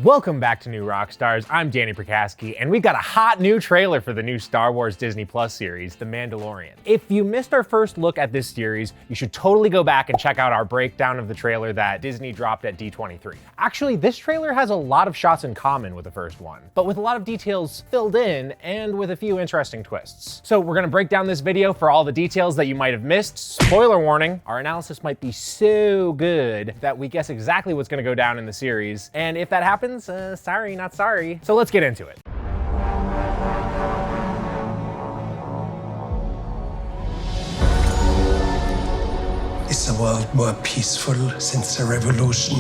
Welcome back to New Rockstars. I'm Danny Prikazsky, and we've got a hot new trailer for the new Star Wars Disney Plus series, The Mandalorian. If you missed our first look at this series, you should totally go back and check out our breakdown of the trailer that Disney dropped at D23. Actually, this trailer has a lot of shots in common with the first one, but with a lot of details filled in and with a few interesting twists. So we're gonna break down this video for all the details that you might have missed. Spoiler warning, our analysis might be so good that we guess exactly what's gonna go down in the series, and if that happens, sorry, not sorry. So let's get into it. Is the world more peaceful since the revolution?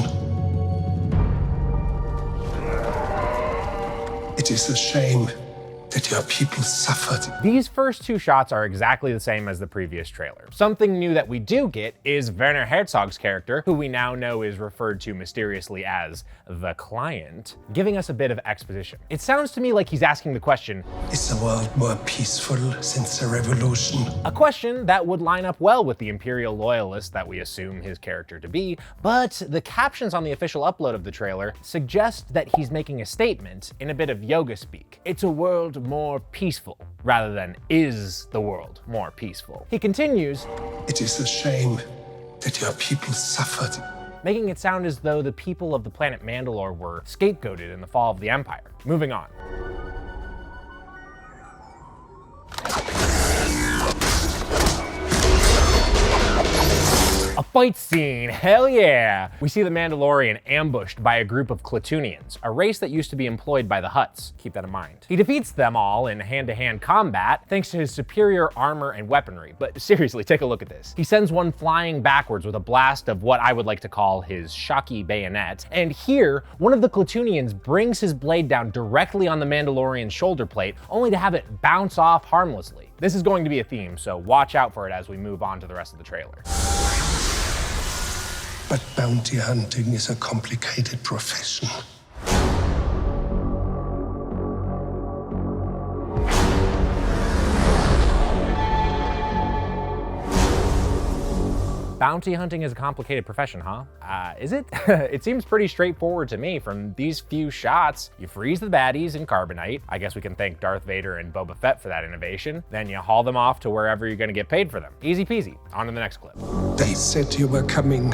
It is a shame that your people suffered. These first two shots are exactly the same as the previous trailer. Something new that we do get is Werner Herzog's character, who we now know is referred to mysteriously as the Client, giving us a bit of exposition. It sounds to me like he's asking the question, is the world more peaceful since the revolution? A question that would line up well with the Imperial loyalist that we assume his character to be, but the captions on the official upload of the trailer suggest that he's making a statement in a bit of yoga speak. It's a world more peaceful, rather than is the world more peaceful. He continues, it is a shame that your people suffered. Making it sound as though the people of the planet Mandalore were scapegoated in the fall of the Empire. Moving on. A fight scene, hell yeah! We see the Mandalorian ambushed by a group of Klatooinians, a race that used to be employed by the Hutts. Keep that in mind. He defeats them all in hand-to-hand combat thanks to his superior armor and weaponry, but seriously, take a look at this. He sends one flying backwards with a blast of what I would like to call his shocky bayonet, and here, one of the Klatooinians brings his blade down directly on the Mandalorian's shoulder plate, only to have it bounce off harmlessly. This is going to be a theme, so watch out for it as we move on to the rest of the trailer. But bounty hunting is a complicated profession. Bounty hunting is a complicated profession, huh? Is it? It seems pretty straightforward to me from these few shots. You freeze the baddies in carbonite. I guess we can thank Darth Vader and Boba Fett for that innovation. Then you haul them off to wherever you're gonna get paid for them. Easy peasy. On to the next clip. They said you were coming.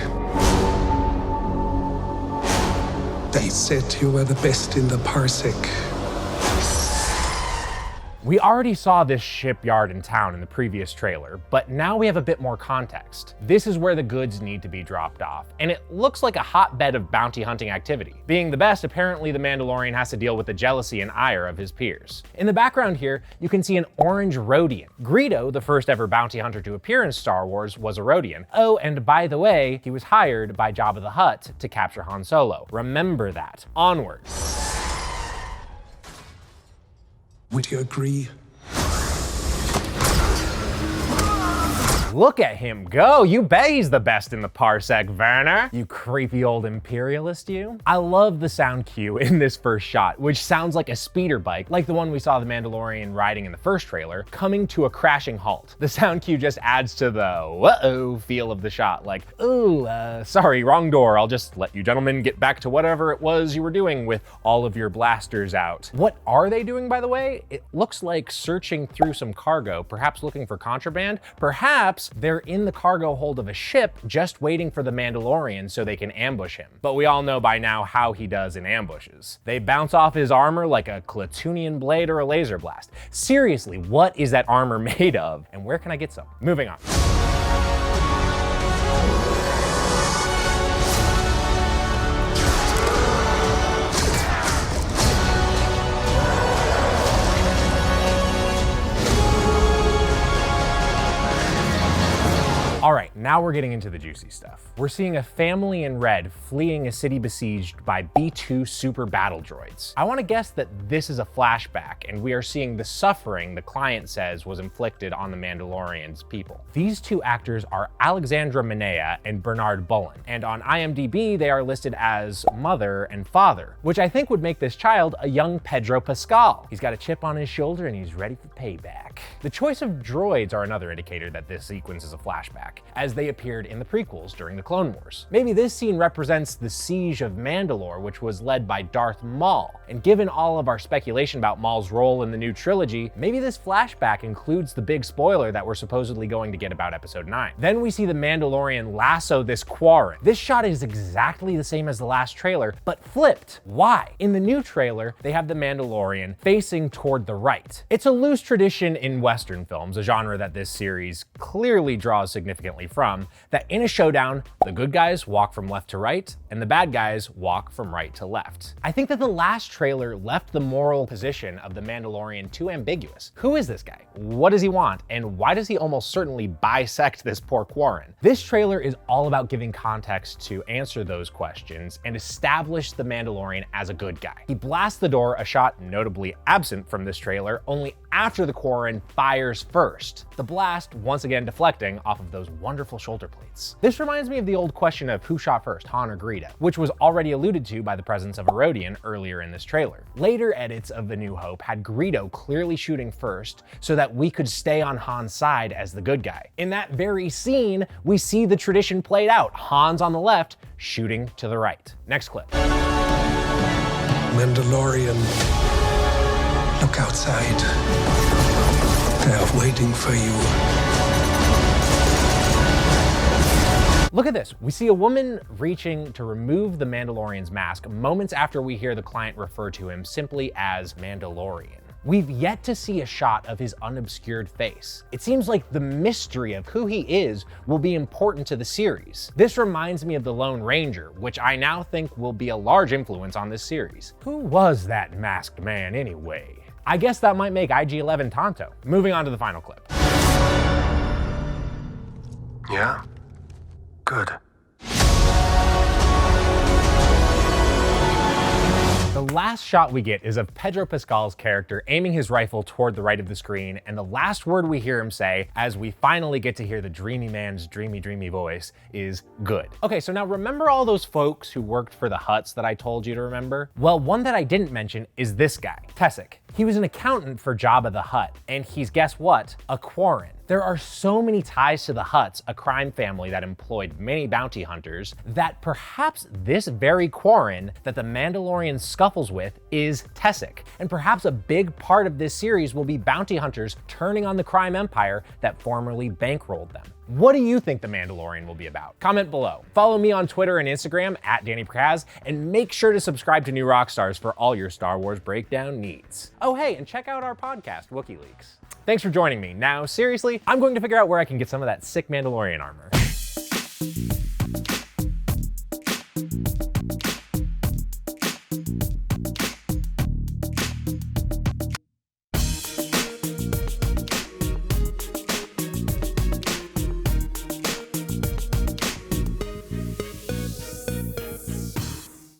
They said you were the best in the parsec. We already saw this shipyard in town in the previous trailer, but now we have a bit more context. This is where the goods need to be dropped off, and it looks like a hotbed of bounty hunting activity. Being the best, apparently the Mandalorian has to deal with the jealousy and ire of his peers. In the background here, you can see an orange Rodian. Greedo, the first ever bounty hunter to appear in Star Wars, was a Rodian. Oh, and by the way, he was hired by Jabba the Hutt to capture Han Solo. Remember that. Onward. Would you agree? Look at him go. You bet he's the best in the parsec, Werner. You creepy old imperialist, you. I love the sound cue in this first shot, which sounds like a speeder bike, like the one we saw the Mandalorian riding in the first trailer, coming to a crashing halt. The sound cue just adds to the uh-oh feel of the shot, like, ooh, sorry, wrong door. I'll just let you gentlemen get back to whatever it was you were doing with all of your blasters out. What are they doing, by the way? It looks like searching through some cargo, perhaps looking for contraband, perhaps they're in the cargo hold of a ship just waiting for the Mandalorian so they can ambush him. But we all know by now how he does in ambushes. They bounce off his armor like a Klatoonian blade or a laser blast. Seriously, what is that armor made of? And where can I get some? Moving on. All right, now we're getting into the juicy stuff. We're seeing a family in red fleeing a city besieged by B2 super battle droids. I want to guess that this is a flashback, and we are seeing the suffering the Client says was inflicted on the Mandalorian's people. These two actors are Alexandra Minaya and Bernard Bullen, and on IMDb they are listed as mother and father, which I think would make this child a young Pedro Pascal. He's got a chip on his shoulder and he's ready for payback. The choice of droids are another indicator that this sequence is a flashback, as they appeared in the prequels during the Clone Wars. Maybe this scene represents the siege of Mandalore, which was led by Darth Maul. And given all of our speculation about Maul's role in the new trilogy, maybe this flashback includes the big spoiler that we're supposedly going to get about Episode 9. Then we see the Mandalorian lasso this Quarren. This shot is exactly the same as the last trailer, but flipped. Why? In the new trailer, they have the Mandalorian facing toward the right. It's a loose tradition in Western films, a genre that this series clearly draws significantly from, that in a showdown, the good guys walk from left to right, and the bad guys walk from right to left. I think that the last trailer left the moral position of the Mandalorian too ambiguous. Who is this guy? What does he want? And why does he almost certainly bisect this poor Quarren? This trailer is all about giving context to answer those questions and establish the Mandalorian as a good guy. He blasts the door, a shot notably absent from this trailer, only after the Quarren fires first. The blast once again deflecting off of those wonderful shoulder plates. This reminds me of the old question of who shot first, Han or Greedo, which was already alluded to by the presence of a Rodian earlier in this trailer. Later edits of The New Hope had Greedo clearly shooting first so that we could stay on Han's side as the good guy. In that very scene, we see the tradition played out. Han's on the left, shooting to the right. Next clip. Mandalorian, look outside. They are waiting for you. Look at this. We see a woman reaching to remove the Mandalorian's mask moments after we hear the client refer to him simply as Mandalorian. We've yet to see a shot of his unobscured face. It seems like the mystery of who he is will be important to the series. This reminds me of the Lone Ranger, which I now think will be a large influence on this series. Who was that masked man anyway? I guess that might make IG-11 Tonto. Moving on to the final clip. Yeah? Good. The last shot we get is of Pedro Pascal's character aiming his rifle toward the right of the screen, and the last word we hear him say, as we finally get to hear the dreamy man's dreamy, dreamy voice, is good. Okay, so now remember all those folks who worked for the Hutts that I told you to remember? Well, one that I didn't mention is this guy, Tessic. He was an accountant for Jabba the Hutt, and he's, guess what, a Quarren. There are so many ties to the Hutts, a crime family that employed many bounty hunters, that perhaps this very Quarren that the Mandalorian scuffles with is Tessic. And perhaps a big part of this series will be bounty hunters turning on the crime empire that formerly bankrolled them. What do you think The Mandalorian will be about? Comment below. Follow me on Twitter and Instagram at Danny Prikazsky, and make sure to subscribe to New Rockstars for all your Star Wars breakdown needs. Oh hey, and check out our podcast, WookieLeaks. Thanks for joining me. Now, seriously, I'm going to figure out where I can get some of that sick Mandalorian armor.